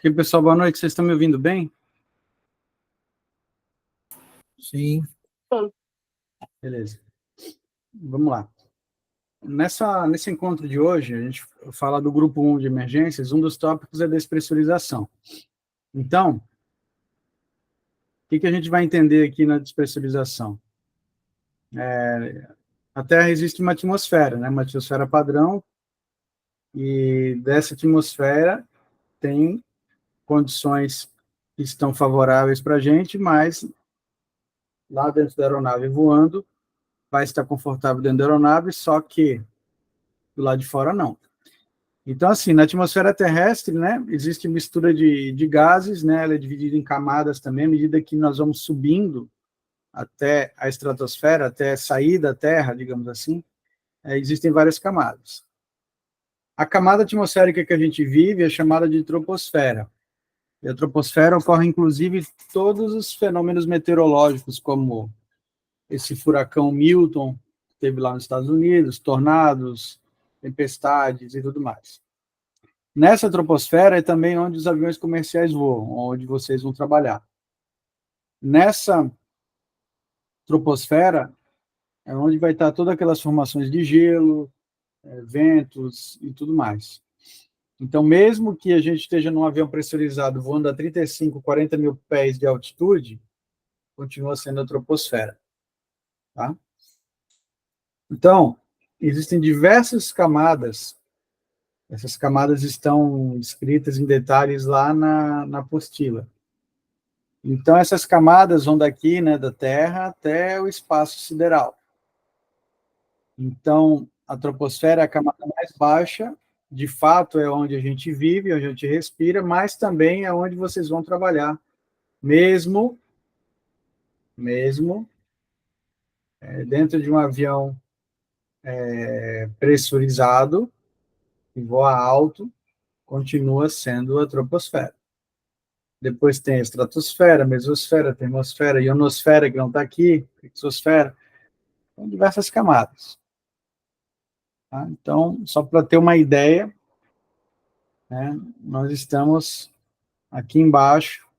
Ok, pessoal, boa noite. Vocês estão me ouvindo bem? Sim. Beleza. Vamos lá. Nesse encontro de hoje, a gente fala do grupo 1 de emergências. Um dos tópicos é despressurização. Então, o que a gente vai entender aqui na despressurização? A Terra existe uma atmosfera, né? Uma atmosfera padrão, e dessa atmosfera tem condições que estão favoráveis para a gente, mas lá dentro da aeronave voando, vai estar confortável dentro da aeronave, só que do lado de fora não. Então, assim, na atmosfera terrestre, né, existe mistura de gases, né, ela é dividida em camadas também, à medida que nós vamos subindo até a estratosfera, até sair da Terra, digamos assim, existem várias camadas. A camada atmosférica que a gente vive é chamada de troposfera. E a troposfera ocorre, inclusive, todos os fenômenos meteorológicos, como esse furacão Milton, que teve lá nos Estados Unidos, tornados, tempestades e tudo mais. Nessa troposfera é também onde os aviões comerciais voam, onde vocês vão trabalhar. Nessa troposfera é onde vai estar todas aquelas formações de gelo, ventos e tudo mais. Então, mesmo que a gente esteja num avião pressurizado voando a 35, 40 mil pés de altitude, continua sendo a troposfera. Tá? Então, existem diversas camadas. Essas camadas estão descritas em detalhes lá na apostila. Então, essas camadas vão daqui, né, da Terra até o espaço sideral. Então, a troposfera é a camada mais baixa, de fato é onde a gente vive, onde a gente respira, mas também é onde vocês vão trabalhar, mesmo dentro de um avião pressurizado, que voa alto, continua sendo a troposfera. Depois tem a estratosfera, mesosfera, termosfera, ionosfera, que não está aqui, exosfera, são diversas camadas. Tá? Então, só para ter uma ideia, né, nós estamos aqui embaixo,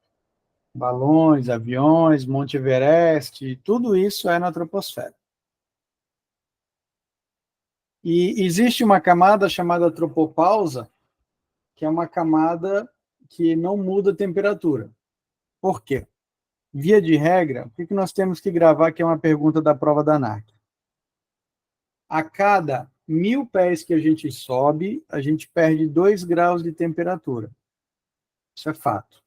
balões, aviões, Monte Everest, tudo isso é na troposfera. E existe uma camada chamada tropopausa, que é uma camada que não muda a temperatura. Por quê? Via de regra, o que nós temos que gravar, que é uma pergunta da prova da ANAC? A cada 1000 pés que a gente sobe, a gente perde 2 graus de temperatura. Isso é fato.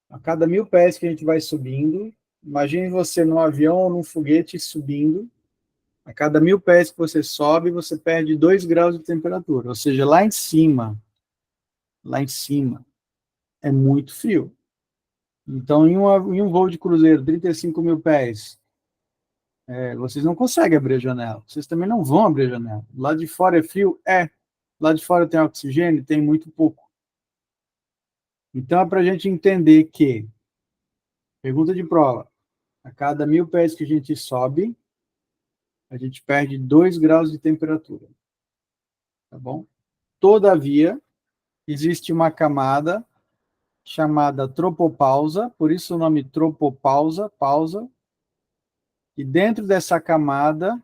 A cada 1000 pés que a gente vai subindo, imagine você num avião ou num foguete subindo, a cada 1000 pés que você sobe, você perde 2 graus de temperatura. Ou seja, lá em cima, é muito frio. Então, em um voo de cruzeiro, 35 mil pés, vocês não conseguem abrir a janela. Vocês também não vão abrir a janela. Lá de fora é frio? É. Lá de fora tem oxigênio? Tem muito pouco. Então, é para a gente entender que, pergunta de prova, a cada 1000 pés que a gente sobe, a gente perde 2 graus de temperatura. Tá bom? Todavia, existe uma camada chamada tropopausa, por isso o nome tropopausa, pausa, e dentro dessa camada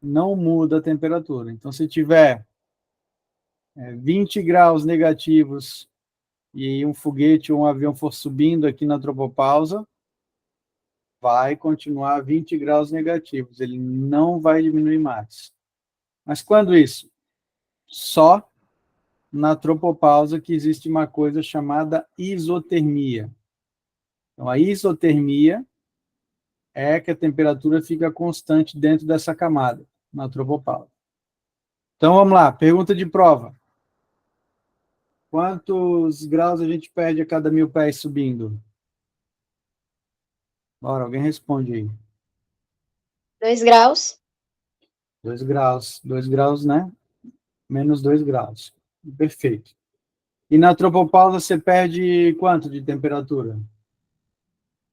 não muda a temperatura. Então, se tiver 20 graus negativos e um foguete ou um avião for subindo aqui na tropopausa, vai continuar 20 graus negativos, ele não vai diminuir mais. Mas quando isso? Só na tropopausa que existe uma coisa chamada isotermia. Então, a isotermia é que a temperatura fica constante dentro dessa camada, na tropopausa. Então, vamos lá, pergunta de prova. Quantos graus a gente perde a cada 1000 pés subindo? Bora, alguém responde aí. 2 graus. 2 graus. 2 graus, né? Menos 2 graus. Perfeito. E na tropopausa você perde quanto de temperatura?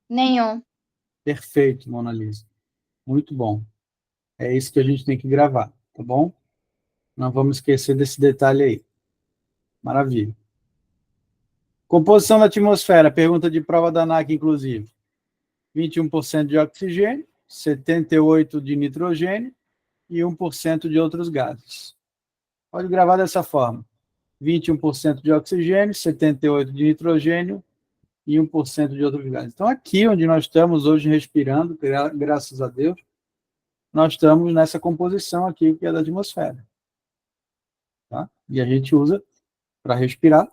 Nenhum. Perfeito, Mona Lisa. Muito bom. É isso que a gente tem que gravar, tá bom? Não vamos esquecer desse detalhe aí. Maravilha. Composição da atmosfera, pergunta de prova da ANAC, inclusive. 21% de oxigênio, 78% de nitrogênio e 1% de outros gases. Pode gravar dessa forma. 21% de oxigênio, 78% de nitrogênio e 1% de outros gases. Então, aqui onde nós estamos hoje respirando, graças a Deus, nós estamos nessa composição aqui, que é da atmosfera. Tá? E a gente usa, para respirar,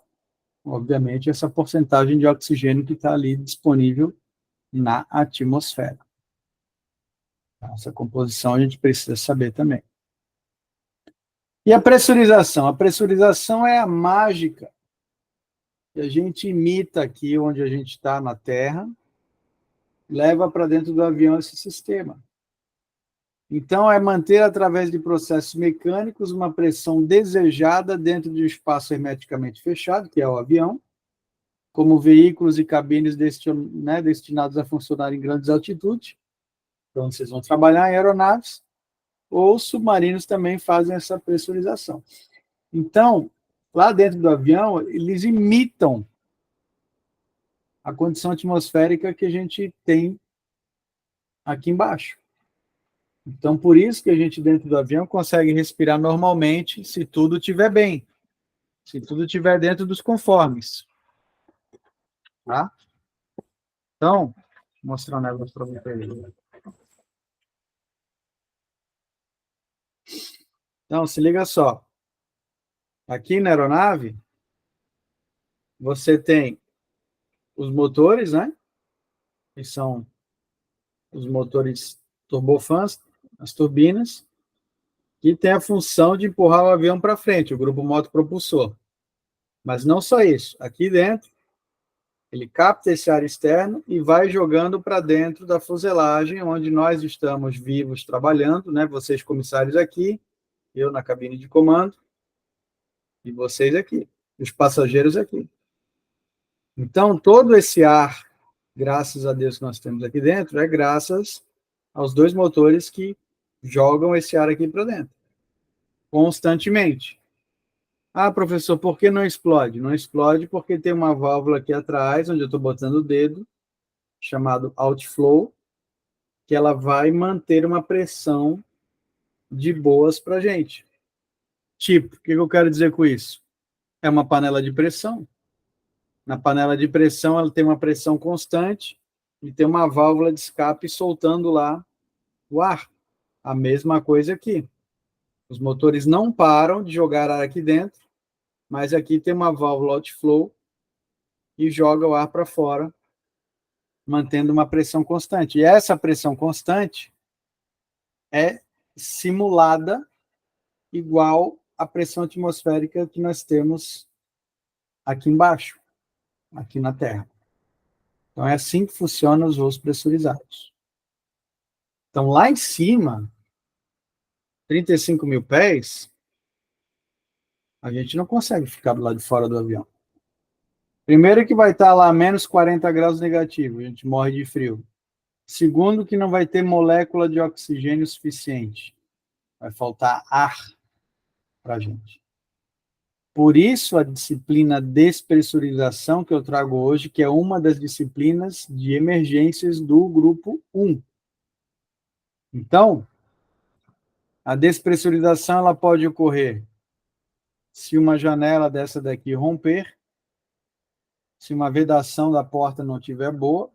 obviamente, essa porcentagem de oxigênio que está ali disponível na atmosfera. Essa composição a gente precisa saber também. E a pressurização? A pressurização é a mágica que a gente imita aqui onde a gente está na Terra, leva para dentro do avião esse sistema. Então, é manter, através de processos mecânicos, uma pressão desejada dentro de um espaço hermeticamente fechado, que é o avião, como veículos e cabines destinados a funcionar em grandes altitudes. Então, vocês vão trabalhar em aeronaves, ou submarinos também fazem essa pressurização. Então, lá dentro do avião, eles imitam a condição atmosférica que a gente tem aqui embaixo. Então, por isso que a gente, dentro do avião, consegue respirar normalmente se tudo estiver bem, se tudo estiver dentro dos conformes. Tá? Então, vou mostrar um negócio para vocês. Então, se liga só. Aqui na aeronave, você tem os motores, né? Que são os motores turbofans, as turbinas, que tem a função de empurrar o avião para frente, o grupo motopropulsor. Mas não só isso. Aqui dentro, ele capta esse ar externo e vai jogando para dentro da fuselagem, onde nós estamos vivos trabalhando, né? Vocês comissários aqui, eu na cabine de comando, e vocês aqui, os passageiros aqui. Então, todo esse ar, graças a Deus que nós temos aqui dentro, é graças aos dois motores que jogam esse ar aqui para dentro, constantemente. Ah, professor, por que não explode? Não explode porque tem uma válvula aqui atrás, onde eu estou botando o dedo, chamado outflow, que ela vai manter uma pressão de boas para a gente. Tipo, o que eu quero dizer com isso? É uma panela de pressão. Na panela de pressão, ela tem uma pressão constante e tem uma válvula de escape soltando lá o ar. A mesma coisa aqui. Os motores não param de jogar ar aqui dentro, mas aqui tem uma válvula outflow e joga o ar para fora, mantendo uma pressão constante. E essa pressão constante é simulada igual à pressão atmosférica que nós temos aqui embaixo, aqui na Terra. Então, é assim que funcionam os voos pressurizados. Então, lá em cima, 35 mil pés, a gente não consegue ficar do lado de fora do avião. Primeiro que vai estar lá a menos 40 graus negativo, a gente morre de frio. Segundo que não vai ter molécula de oxigênio suficiente. Vai faltar ar para a gente. Por isso, a disciplina despressurização que eu trago hoje, que é uma das disciplinas de emergências do grupo 1. Então, a despressurização ela pode ocorrer se uma janela dessa daqui romper, se uma vedação da porta não estiver boa,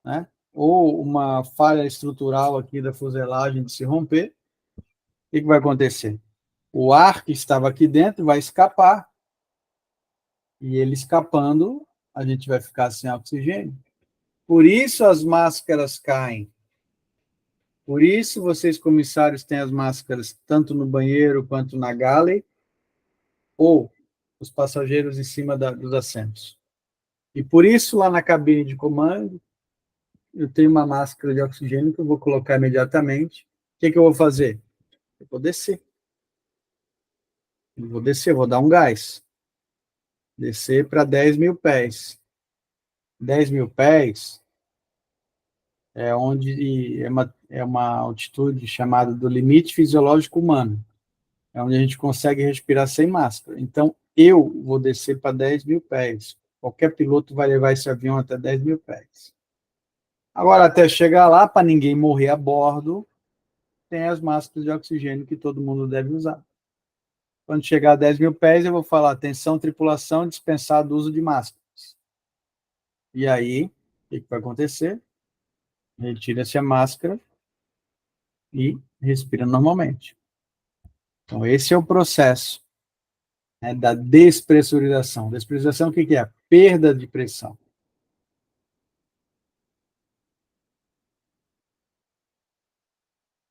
né? Ou uma falha estrutural aqui da fuselagem de se romper. O que vai acontecer? O ar que estava aqui dentro vai escapar. E ele escapando, a gente vai ficar sem oxigênio. Por isso as máscaras caem. Por isso vocês, comissários, têm as máscaras tanto no banheiro quanto na galley, ou os passageiros em cima dos assentos. E por isso, lá na cabine de comando, eu tenho uma máscara de oxigênio que eu vou colocar imediatamente. O que eu vou fazer? Eu vou descer. Vou dar um gás. Descer para 10 mil pés. 10 mil pés é onde é uma altitude chamada do limite fisiológico humano. É onde a gente consegue respirar sem máscara. Então, eu vou descer para 10 mil pés. Qualquer piloto vai levar esse avião até 10 mil pés. Agora, até chegar lá, para ninguém morrer a bordo, tem as máscaras de oxigênio que todo mundo deve usar. Quando chegar a 10 mil pés, eu vou falar, atenção, tripulação, dispensado o uso de máscaras. E aí, o que vai acontecer? Retira-se a máscara e respira normalmente. Então, esse é o processo, né, da despressurização. Despressurização, o que é? Perda de pressão.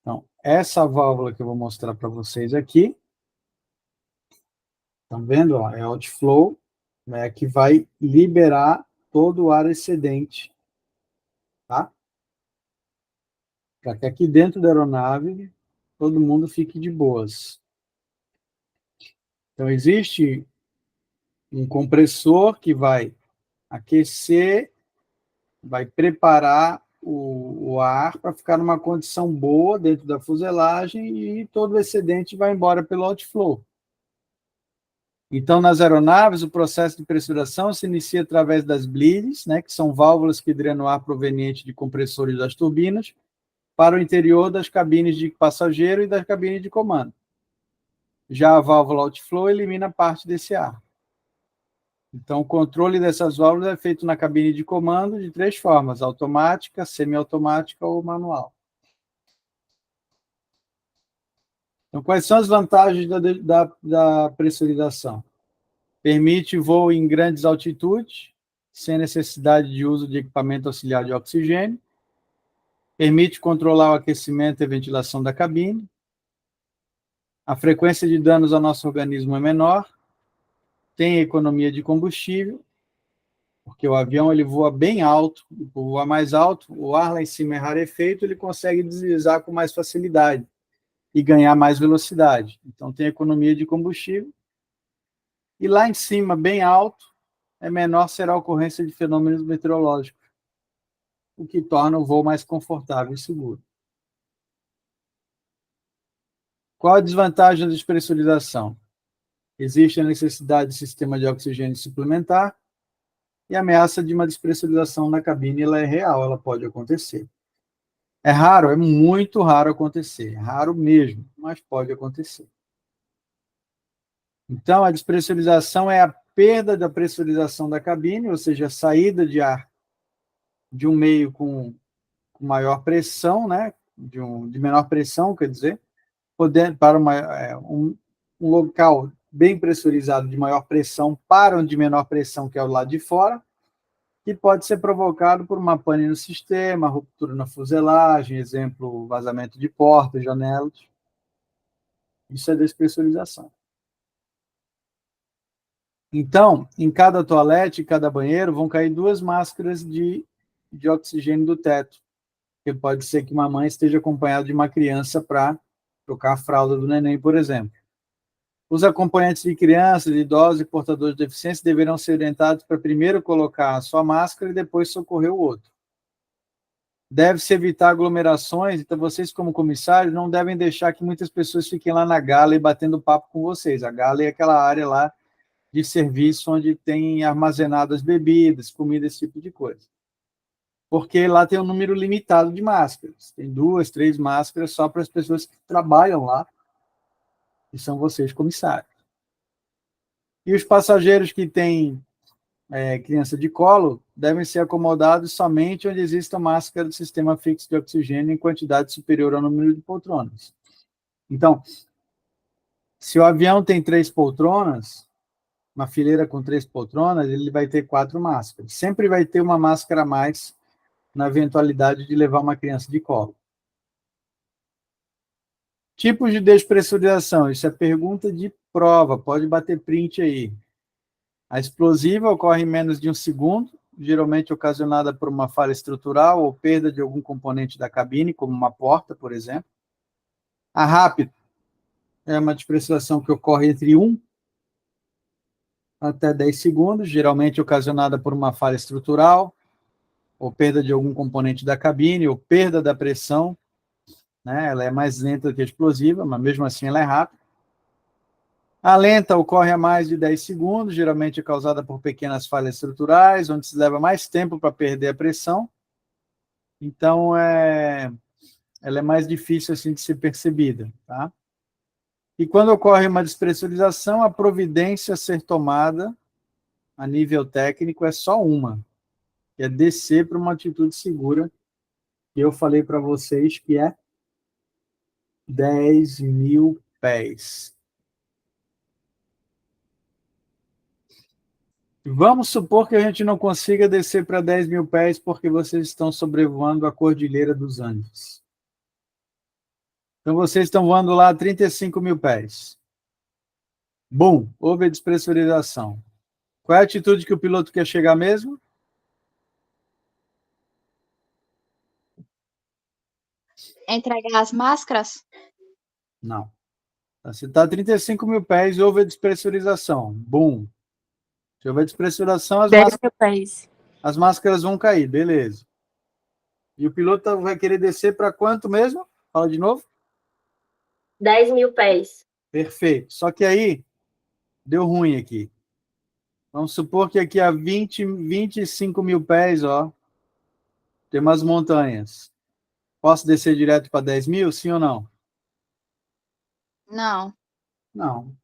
Então, essa válvula que eu vou mostrar para vocês aqui, estão vendo? Ó, é outflow, né, que vai liberar todo o ar excedente, tá? Para que aqui dentro da aeronave todo mundo fique de boas. Então, existe um compressor que vai aquecer, vai preparar o ar para ficar numa condição boa dentro da fuselagem e todo o excedente vai embora pelo outflow. Então, nas aeronaves, o processo de pressurização se inicia através das bleeds, né, que são válvulas que drenam ar proveniente de compressores das turbinas, para o interior das cabines de passageiro e das cabines de comando. Já a válvula outflow elimina parte desse ar. Então, o controle dessas válvulas é feito na cabine de comando de 3 formas: automática, semiautomática ou manual. Então, quais são as vantagens da pressurização? Permite voo em grandes altitudes, sem necessidade de uso de equipamento auxiliar de oxigênio. Permite controlar o aquecimento e a ventilação da cabine. A frequência de danos ao nosso organismo é menor. Tem economia de combustível, porque o avião ele voa bem alto, e por voar mais alto, o ar lá em cima é rarefeito, ele consegue deslizar com mais facilidade e ganhar mais velocidade. Então, tem economia de combustível. E lá em cima, bem alto, menor será a ocorrência de fenômenos meteorológicos, o que torna o voo mais confortável e seguro. Qual a desvantagem da despressurização? Existe a necessidade de sistema de oxigênio suplementar e a ameaça de uma despressurização na cabine ela é real, ela pode acontecer. É raro, é muito raro acontecer, é raro mesmo, mas pode acontecer. Então, a despressurização é a perda da pressurização da cabine, ou seja, a saída de ar de um meio com maior pressão, né, de menor pressão, quer dizer, para um local bem pressurizado de maior pressão para um de menor pressão, que é o lado de fora, que pode ser provocado por uma pane no sistema, ruptura na fuselagem, exemplo, vazamento de portas, janelas. Isso é despressurização. Então, em cada toalete, em cada banheiro, vão cair 2 máscaras de oxigênio do teto, porque pode ser que uma mãe esteja acompanhada de uma criança para trocar a fralda do neném, por exemplo. Os acompanhantes de crianças, de idosos e portadores de deficiência deverão ser orientados para primeiro colocar a sua máscara e depois socorrer o outro. Deve-se evitar aglomerações, então vocês, como comissários, não devem deixar que muitas pessoas fiquem lá na gala e batendo papo com vocês. A gala é aquela área lá de serviço onde tem armazenadas bebidas, comida, esse tipo de coisa. Porque lá tem um número limitado de máscaras. Tem 2, 3 máscaras só para as pessoas que trabalham lá, que são vocês, comissários. E os passageiros que têm criança de colo devem ser acomodados somente onde exista máscara do sistema fixo de oxigênio em quantidade superior ao número de poltronas. Então, se o avião tem 3 poltronas, uma fileira com 3 poltronas, ele vai ter 4 máscaras. Sempre vai ter uma máscara a mais na eventualidade de levar uma criança de colo. Tipos de despressurização, isso é pergunta de prova, pode bater print aí. A explosiva ocorre em menos de 1 segundo, geralmente ocasionada por uma falha estrutural ou perda de algum componente da cabine, como uma porta, por exemplo. A rápida é uma despressurização que ocorre entre 1 até 10 segundos, geralmente ocasionada por uma falha estrutural, ou perda de algum componente da cabine, ou perda da pressão, né? Ela é mais lenta do que a explosiva, mas mesmo assim ela é rápida. A lenta ocorre a mais de 10 segundos, geralmente é causada por pequenas falhas estruturais, onde se leva mais tempo para perder a pressão. Então, ela é mais difícil assim, de ser percebida. Tá? E quando ocorre uma despressurização, a providência a ser tomada a nível técnico é só uma, que é descer para uma altitude segura, que eu falei para vocês que é 10.000 pés. Vamos supor que a gente não consiga descer para 10.000 pés porque vocês estão sobrevoando a Cordilheira dos Andes. Então, vocês estão voando lá a 35.000 pés. Bum, houve a despressurização. Qual é a altitude que o piloto quer chegar mesmo? Entregar as máscaras? Não. Você está a 35.000 pés, houve a despressurização. Bum. Se houver despressurização, 10.000 pés. as máscaras vão cair, beleza. E o piloto vai querer descer para quanto mesmo? Fala de novo. 10.000 pés. Perfeito. Só que aí, deu ruim aqui. Vamos supor que aqui a 25.000 pés, ó, tem umas montanhas. Posso descer direto para 10.000, sim ou não? Não. Não.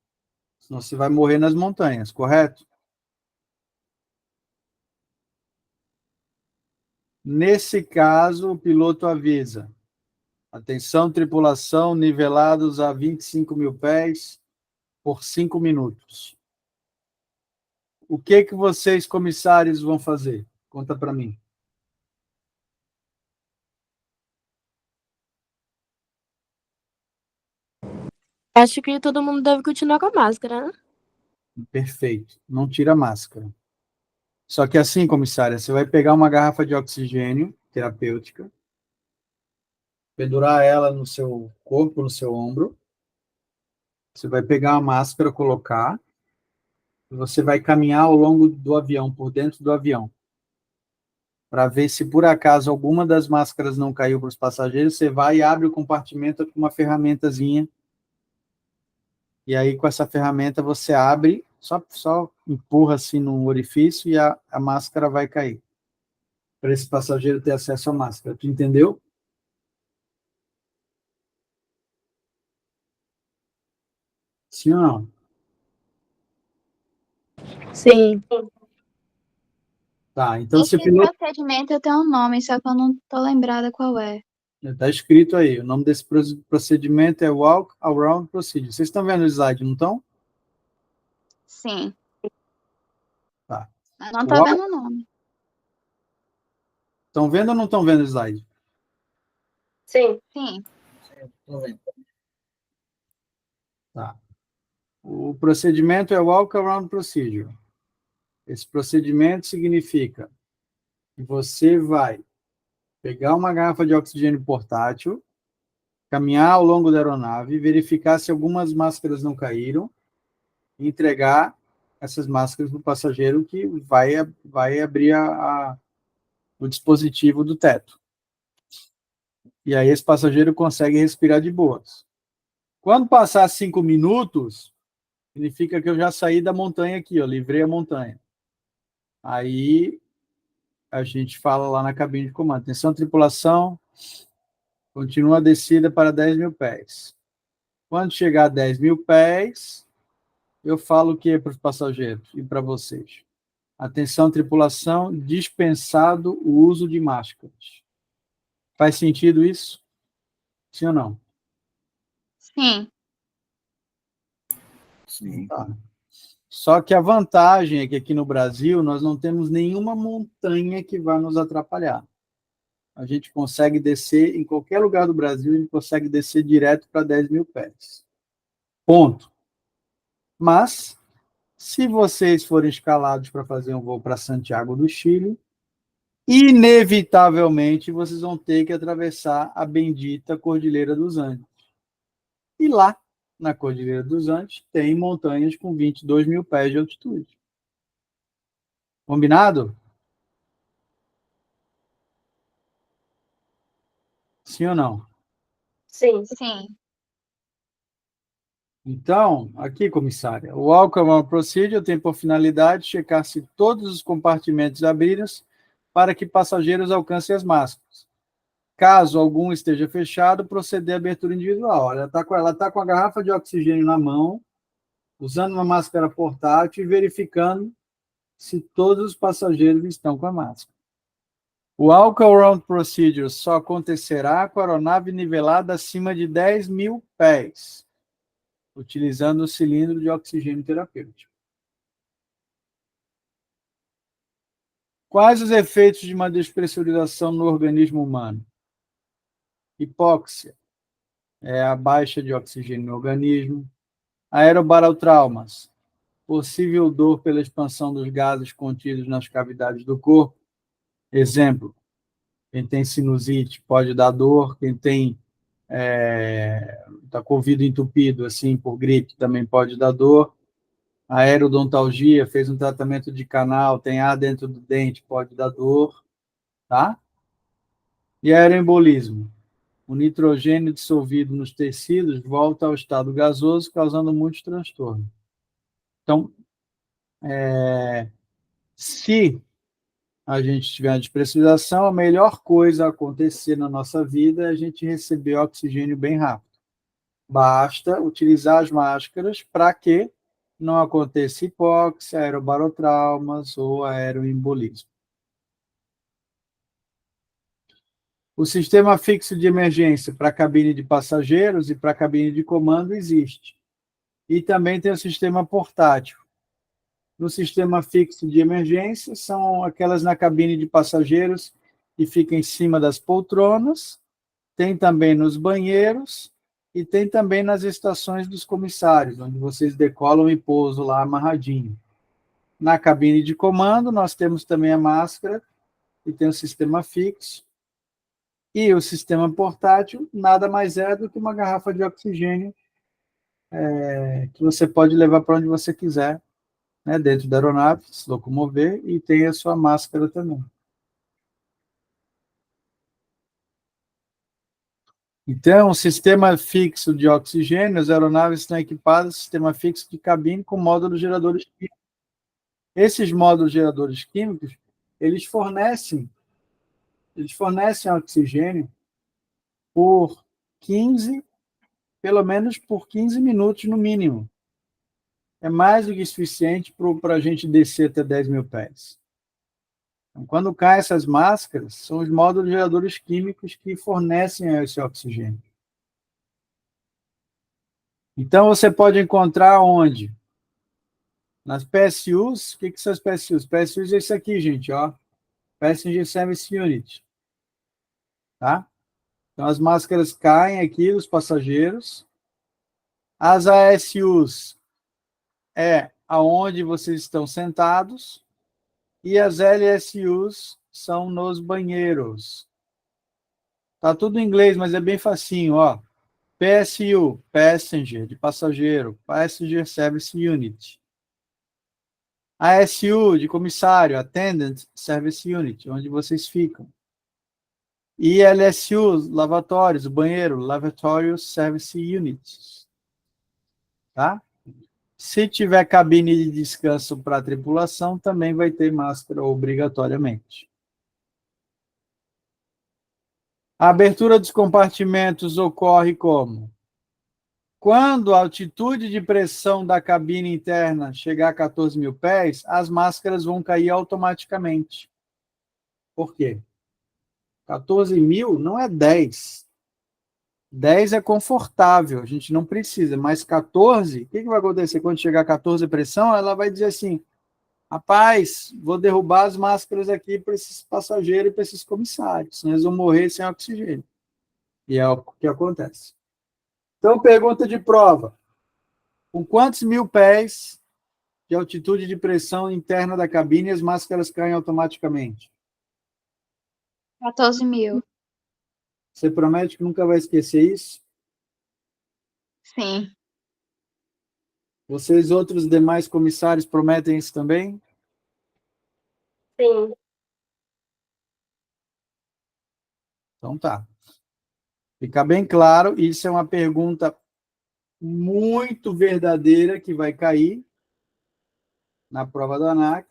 Senão você vai morrer nas montanhas, correto? Nesse caso, o piloto avisa. Atenção, tripulação, nivelados a 25.000 pés por 5 minutos. O que vocês, comissários, vão fazer? Conta para mim. Acho que todo mundo deve continuar com a máscara, né? Perfeito. Não tira a máscara. Só que assim, comissária, você vai pegar uma garrafa de oxigênio terapêutica, pendurar ela no seu corpo, no seu ombro. Você vai pegar a máscara, colocar, e você vai caminhar ao longo do avião, por dentro do avião, para ver se por acaso alguma das máscaras não caiu para os passageiros. Você vai e abre o compartimento com uma ferramentazinha. E aí, com essa ferramenta, você abre, só empurra assim no orifício e a máscara vai cair. Para esse passageiro ter acesso à máscara. Tu entendeu? Sim ou não? Sim. Tá, então se o Esse piloto... procedimento tem um nome, só que eu não tô lembrada qual é. Está escrito aí, o nome desse procedimento é Walk Around Procedure. Vocês estão vendo o slide, não estão? Sim. Tá. Eu não tô Walk... vendo o nome. Estão vendo ou não estão vendo o slide? Sim. Sim. Estão vendo. Tá. O procedimento é Walk Around Procedure. Esse procedimento significa que você vai pegar uma garrafa de oxigênio portátil, caminhar ao longo da aeronave, verificar se algumas máscaras não caíram e entregar essas máscaras para o passageiro que vai abrir o dispositivo do teto. E aí esse passageiro consegue respirar de boas. Quando passar 5 minutos, significa que eu já saí da montanha aqui, ó, livrei a montanha. Aí a gente fala lá na cabine de comando. Atenção, tripulação, continua a descida para 10.000 pés. Quando chegar a 10.000 pés, eu falo o que para os passageiros e para vocês? Atenção, tripulação, dispensado o uso de máscaras. Faz sentido isso? Sim ou não? Sim. Sim. Tá. Só que a vantagem é que aqui no Brasil nós não temos nenhuma montanha que vai nos atrapalhar. A gente consegue descer em qualquer lugar do Brasil, a gente consegue descer direto para 10.000 pés. Ponto. Mas, se vocês forem escalados para fazer um voo para Santiago do Chile, inevitavelmente vocês vão ter que atravessar a bendita Cordilheira dos Andes. E lá, na Cordilheira dos Andes, tem montanhas com 22.000 pés de altitude. Combinado? Sim ou não? Sim. Sim. Então, aqui, comissária, o Walk-Around Procedure tem por finalidade checar se todos os compartimentos abriram para que passageiros alcancem as máscaras. Caso algum esteja fechado, proceder à abertura individual. Ela tá com a garrafa de oxigênio na mão, usando uma máscara portátil e verificando se todos os passageiros estão com a máscara. O Walk-Around Procedure só acontecerá com a aeronave nivelada acima de 10.000 pés, utilizando o cilindro de oxigênio terapêutico. Quais os efeitos de uma despressurização no organismo humano? Hipóxia, a baixa de oxigênio no organismo. Aerobarotraumas, possível dor pela expansão dos gases contidos nas cavidades do corpo. Exemplo, quem tem sinusite pode dar dor, quem tem tá com o ouvido entupido, assim, por gripe, também pode dar dor. A aerodontalgia, fez um tratamento de canal, tem ar dentro do dente, pode dar dor, tá? E aeroembolismo. O nitrogênio dissolvido nos tecidos volta ao estado gasoso, causando muitos transtornos. Então, se a gente tiver uma despressurização, a melhor coisa a acontecer na nossa vida é a gente receber oxigênio bem rápido. Basta utilizar as máscaras para que não aconteça hipóxia, aerobarotraumas ou aeroembolismo. O sistema fixo de emergência para a cabine de passageiros e para a cabine de comando existe. E também tem o sistema portátil. No sistema fixo de emergência, são aquelas na cabine de passageiros que ficam em cima das poltronas, tem também nos banheiros e tem também nas estações dos comissários, onde vocês decolam e pousam lá amarradinho. Na cabine de comando, nós temos também a máscara e tem o sistema fixo. E o sistema portátil nada mais é do que uma garrafa de oxigênio que você pode levar para onde você quiser, né, dentro da aeronave, se locomover, e tem a sua máscara também. Então, o sistema fixo de oxigênio, as aeronaves estão equipadas com sistema fixo de cabine com módulos geradores químicos. Esses módulos geradores químicos, eles fornecem oxigênio por 15, pelo menos por 15 minutos no mínimo. É mais do que suficiente para a gente descer até 10.000 pés. Então, quando caem essas máscaras, são os módulos geradores químicos que fornecem esse oxigênio. Então, você pode encontrar onde? Nas PSUs. O que são as PSUs? PSUs é isso aqui, gente, ó. Passenger Service Unit. Tá? Então, as máscaras caem aqui dos passageiros. As ASUs é aonde vocês estão sentados. E as LSUs são nos banheiros. Tá tudo em inglês, mas é bem facinho, ó. PSU, Passenger, de passageiro, Passenger Service Unit. ASU, de comissário, Attendant Service Unit, onde vocês ficam. E LSU, lavatórios, banheiro, Lavatory Service Units. Tá? Se tiver cabine de descanso para a tripulação, também vai ter máscara obrigatoriamente. A abertura dos compartimentos ocorre como? Quando a altitude de pressão da cabine interna chegar a 14.000 pés, as máscaras vão cair automaticamente. Por quê? 14.000 não é 10. 10 é confortável, a gente não precisa, mas 14, o que vai acontecer quando chegar a 14 a pressão? Ela vai dizer assim, rapaz, vou derrubar as máscaras aqui para esses passageiros e para esses comissários, senão eles vão morrer sem oxigênio. E é o que acontece. Então, pergunta de prova. Com quantos mil pés de altitude de pressão interna da cabine as máscaras caem automaticamente? 14.000. Você promete que nunca vai esquecer isso? Sim. Vocês, outros demais comissários, prometem isso também? Sim. Então tá. Fica bem claro, isso é uma pergunta muito verdadeira que vai cair na prova da ANAC,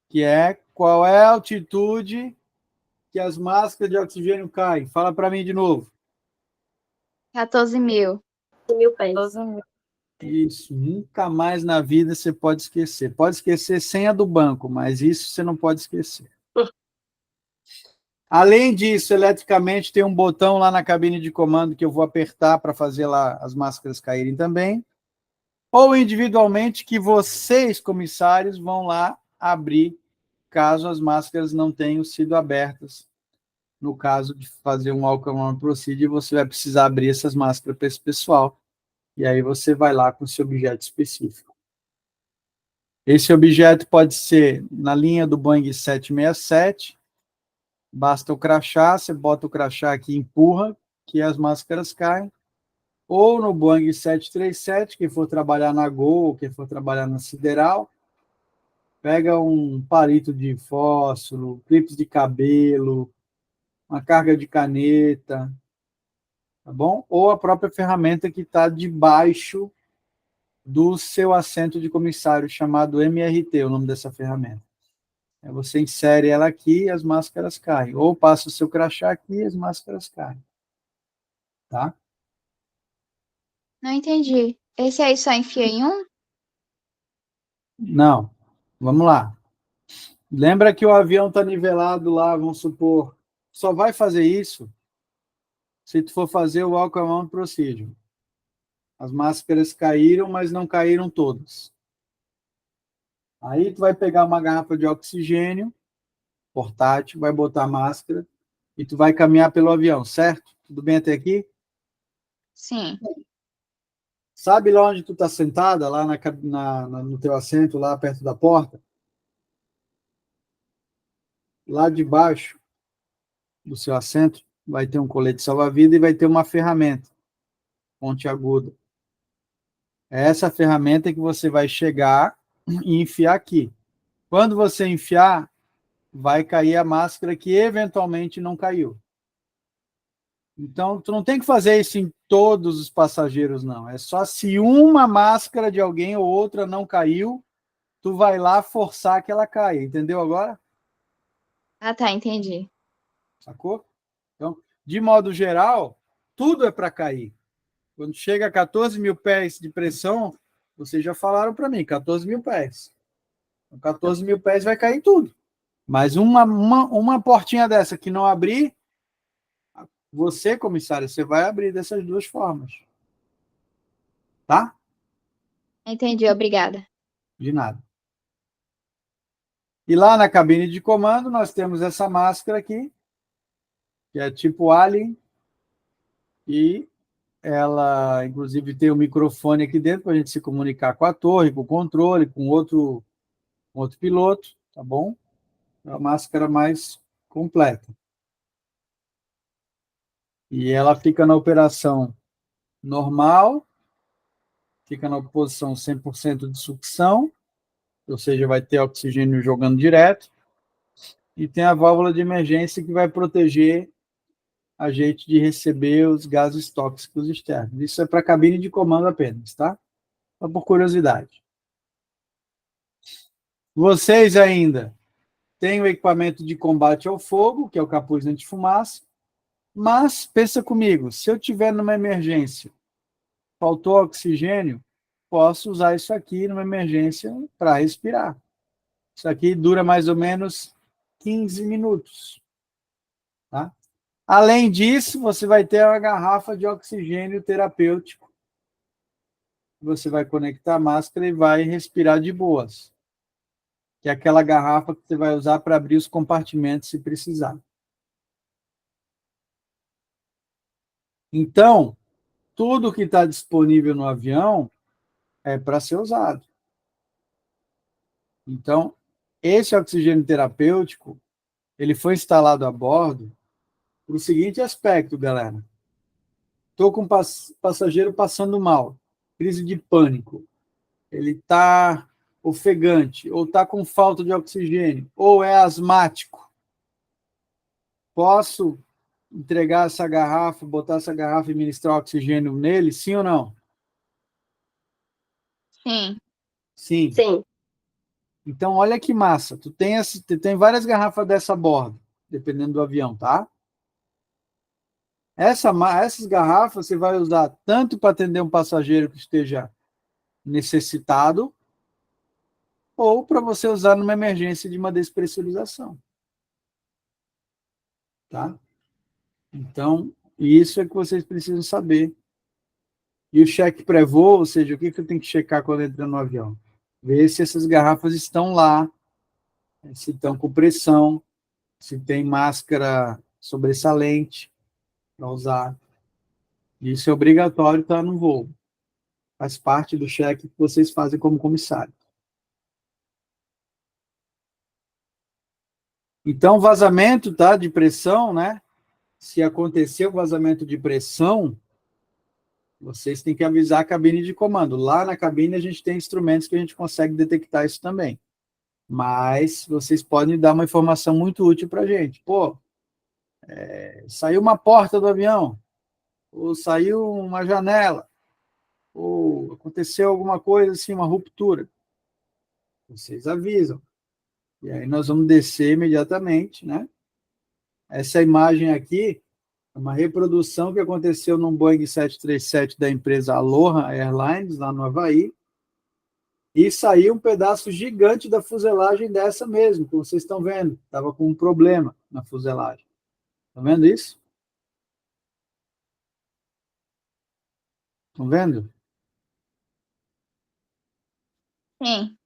que é qual é a altitude que as máscaras de oxigênio caem. Fala para mim de novo. 14.000. 1.000 pés. 12.000. Isso, nunca mais na vida você pode esquecer. Pode esquecer senha do banco, mas isso você não pode esquecer. Além disso, eletricamente, tem um botão lá na cabine de comando que eu vou apertar para fazer lá as máscaras caírem também. Ou individualmente, que vocês, comissários, vão lá abrir, caso as máscaras não tenham sido abertas. No caso de fazer um Welcome Procedure, você vai precisar abrir essas máscaras para esse pessoal. E aí você vai lá com esse objeto específico. Esse objeto pode ser na linha do Boeing 767, basta o crachá, você bota o crachá aqui e empurra, que as máscaras caem. Ou no Boeing 737, quem for trabalhar na Gol, quem for trabalhar na Sideral, pega um palito de fósforo, clipes de cabelo, uma carga de caneta, tá bom? Ou a própria ferramenta que está debaixo do seu assento de comissário, chamado MRT, o nome dessa ferramenta. Você insere ela aqui e as máscaras caem. Ou passa o seu crachá aqui e as máscaras caem. Tá? Não entendi. Esse aí só enfia em um? Não. Vamos lá. Lembra que o avião está nivelado lá, vamos supor. Só vai fazer isso se tu for fazer o Welcome Procedure. As máscaras caíram, mas não caíram todas. Aí tu vai pegar uma garrafa de oxigênio portátil, vai botar a máscara e tu vai caminhar pelo avião, certo? Tudo bem até aqui? Sim. Sabe lá onde tu está sentada, lá no teu assento, lá perto da porta? Lá debaixo do seu assento vai ter um colete salva-vida e vai ter uma ferramenta pontiaguda. É essa ferramenta que você vai chegar e enfiar aqui. Quando você enfiar, vai cair a máscara que eventualmente não caiu. Então, tu não tem que fazer isso em todos os passageiros, não. É só se uma máscara de alguém ou outra não caiu, tu vai lá forçar que ela caia. Entendeu agora? Ah, tá, entendi. Sacou? Então, de modo geral, tudo é para cair. Quando chega a 14.000 pés de pressão, vocês já falaram para mim, 14.000 pés. Com 14.000 pés vai cair tudo. Mas uma portinha dessa que não abrir, você, comissário, você vai abrir dessas duas formas. Tá? Entendi, obrigada. De nada. E lá na cabine de comando, nós temos essa máscara aqui, que é tipo Alien, e ela, inclusive, tem um microfone aqui dentro para a gente se comunicar com a torre, com o controle, com outro piloto, tá bom? É a máscara mais completa. E ela fica na operação normal, fica na posição 100% de sucção, ou seja, vai ter oxigênio jogando direto, e tem a válvula de emergência que vai proteger a gente de receber os gases tóxicos externos. Isso é para a cabine de comando apenas, tá? Só por curiosidade. Vocês ainda têm o equipamento de combate ao fogo, que é o capuz antifumaça, mas pensa comigo, se eu tiver numa emergência, faltou oxigênio, posso usar isso aqui numa emergência para respirar. Isso aqui dura mais ou menos 15 minutos. Tá? Além disso, você vai ter uma garrafa de oxigênio terapêutico. Você vai conectar a máscara e vai respirar de boas. Que é aquela garrafa que você vai usar para abrir os compartimentos se precisar. Então, tudo que está disponível no avião é para ser usado. Então, esse oxigênio terapêutico, ele foi instalado a bordo para o seguinte aspecto, galera. Estou com um passageiro passando mal, crise de pânico. Ele está ofegante, ou está com falta de oxigênio, ou é asmático. Posso entregar essa garrafa, botar essa garrafa e ministrar oxigênio nele, sim ou não? Sim. Sim. Sim. Então, olha que massa. Tu tem várias garrafas dessa a bordo, dependendo do avião, tá? Essas garrafas você vai usar tanto para atender um passageiro que esteja necessitado, ou para você usar numa emergência de uma despressurização. Tá? Então, isso é que vocês precisam saber. E o cheque pré-voo, ou seja, o que eu tenho que checar quando entra no avião? Ver se essas garrafas estão lá, se estão com pressão, se tem máscara sobressalente para usar. Isso é obrigatório estar no voo. Faz parte do cheque que vocês fazem como comissário. Então, vazamento, tá, de pressão, né? Se acontecer o vazamento de pressão, vocês têm que avisar a cabine de comando. Lá na cabine a gente tem instrumentos que a gente consegue detectar isso também. Mas vocês podem dar uma informação muito útil para a gente. Pô, saiu uma porta do avião, ou saiu uma janela, ou aconteceu alguma coisa assim, uma ruptura. Vocês avisam. E aí nós vamos descer imediatamente, né? Essa imagem aqui é uma reprodução que aconteceu num Boeing 737 da empresa Aloha Airlines, lá no Havaí, e saiu um pedaço gigante da fuselagem dessa mesmo, como vocês estão vendo. Estava com um problema na fuselagem. Estão vendo isso? Estão vendo? Sim.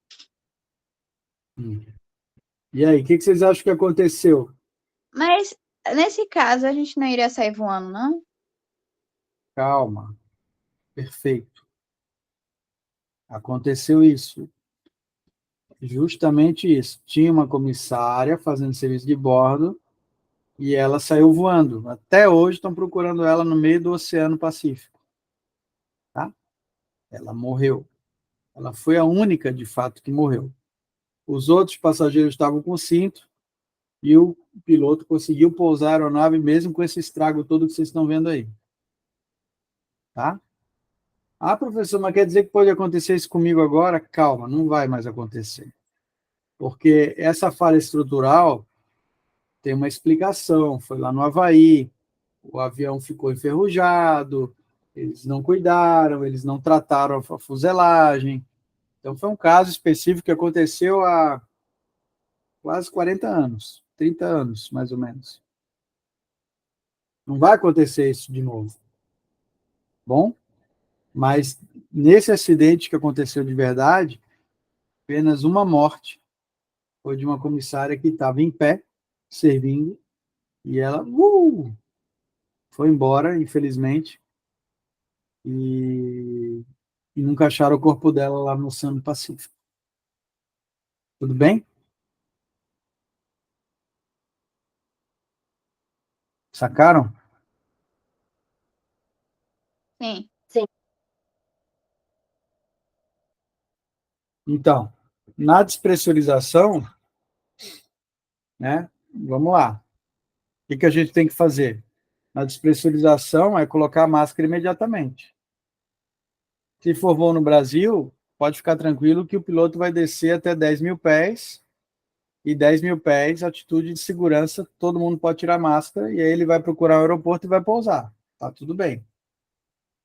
E aí, o que vocês acham que aconteceu? Mas, nesse caso, a gente não iria sair voando, não? Calma. Perfeito. Aconteceu isso. Justamente isso. Tinha uma comissária fazendo serviço de bordo e ela saiu voando. Até hoje estão procurando ela no meio do Oceano Pacífico. Tá? Ela morreu. Ela foi a única, de fato, que morreu. Os outros passageiros estavam com cinto e o piloto conseguiu pousar a aeronave mesmo com esse estrago todo que vocês estão vendo aí. Tá? Ah, professor, mas quer dizer que pode acontecer isso comigo agora? Calma, não vai mais acontecer. Porque essa falha estrutural tem uma explicação. Foi lá no Havaí, o avião ficou enferrujado, eles não cuidaram, eles não trataram a fuselagem. Então, foi um caso específico que aconteceu há quase 40 anos, 30 anos, mais ou menos. Não vai acontecer isso de novo. Bom, mas nesse acidente que aconteceu de verdade, apenas uma morte foi de uma comissária que estava em pé, servindo, e ela foi embora, infelizmente, e nunca acharam o corpo dela lá no Oceano Pacífico. Tudo bem? Sacaram? Sim. Então, na despressurização, né? Vamos lá. O que a gente tem que fazer? Na despressurização é colocar a máscara imediatamente. Se for voo no Brasil, pode ficar tranquilo que o piloto vai descer até 10 mil pés, e 10 mil pés, atitude de segurança, todo mundo pode tirar a máscara, e aí ele vai procurar o aeroporto e vai pousar. Tá tudo bem.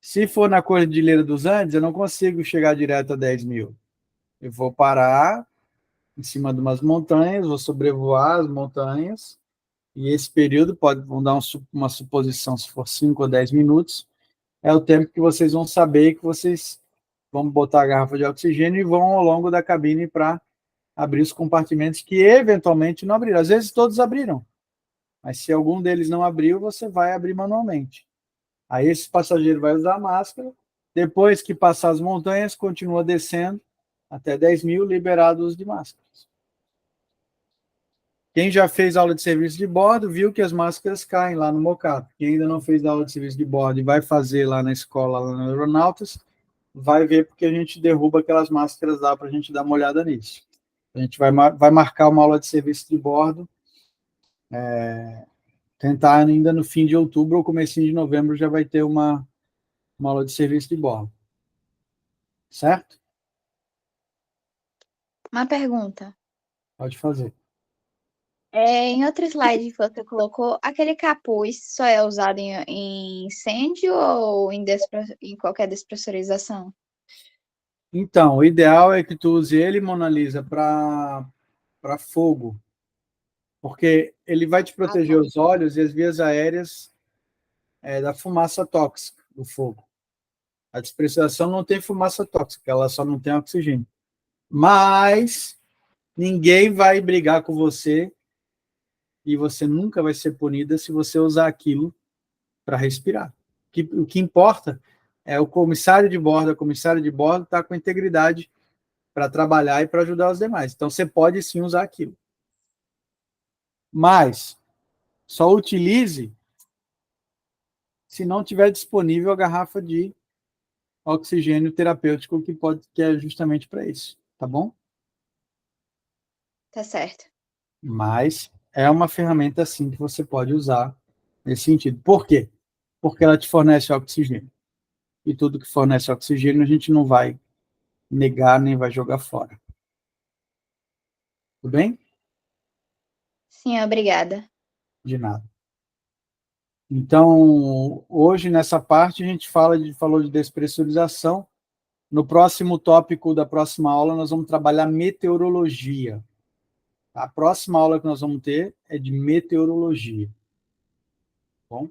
Se for na Cordilheira dos Andes, eu não consigo chegar direto a 10 mil. Eu vou parar em cima de umas montanhas, vou sobrevoar as montanhas, e esse período vão dar uma suposição, se for 5 ou 10 minutos, é o tempo que vocês vão saber que vocês vão botar a garrafa de oxigênio e vão ao longo da cabine para abrir os compartimentos que eventualmente não abriram. Às vezes todos abriram, mas se algum deles não abriu, você vai abrir manualmente. Aí esse passageiro vai usar a máscara, depois que passar as montanhas, continua descendo até 10 mil, liberados de máscaras. Quem já fez aula de serviço de bordo viu que as máscaras caem lá no mockup. Quem ainda não fez aula de serviço de bordo e vai fazer lá na escola, lá na Aeronautas, vai ver porque a gente derruba aquelas máscaras lá para a gente dar uma olhada nisso. A gente vai marcar uma aula de serviço de bordo, tentar ainda no fim de outubro ou comecinho de novembro já vai ter uma aula de serviço de bordo. Certo? Uma pergunta. Pode fazer. Em outro slide que você colocou, aquele capuz só é usado em incêndio ou em qualquer despressurização? Então, o ideal é que tu use ele, Mona Lisa, para fogo, porque ele vai te Ah, proteger tá. os olhos e as vias aéreas da fumaça tóxica do fogo. A despressurização não tem fumaça tóxica, ela só não tem oxigênio. Mas ninguém vai brigar com você e você nunca vai ser punida se você usar aquilo para respirar. O que importa é o comissário de bordo, a comissária de bordo estar com integridade para trabalhar e para ajudar os demais. Então, você pode sim usar aquilo. Mas só utilize se não tiver disponível a garrafa de oxigênio terapêutico, que é justamente para isso, tá bom? Tá certo. Mas é uma ferramenta sim que você pode usar nesse sentido. Por quê? Porque ela te fornece oxigênio. E tudo que fornece oxigênio a gente não vai negar nem vai jogar fora. Tudo bem? Sim, obrigada. De nada. Então, hoje nessa parte a gente falou de despressurização. No próximo tópico da próxima aula nós vamos trabalhar meteorologia. A próxima aula que nós vamos ter é de meteorologia. Bom?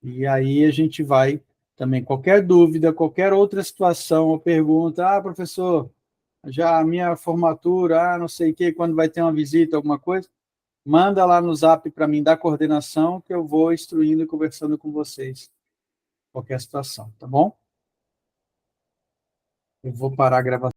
E aí a gente vai também, qualquer dúvida, qualquer outra situação ou pergunta, professor, já a minha formatura, não sei o que, quando vai ter uma visita, alguma coisa, manda lá no zap para mim da coordenação que eu vou instruindo e conversando com vocês. Qualquer situação, tá bom? Eu vou parar a gravação.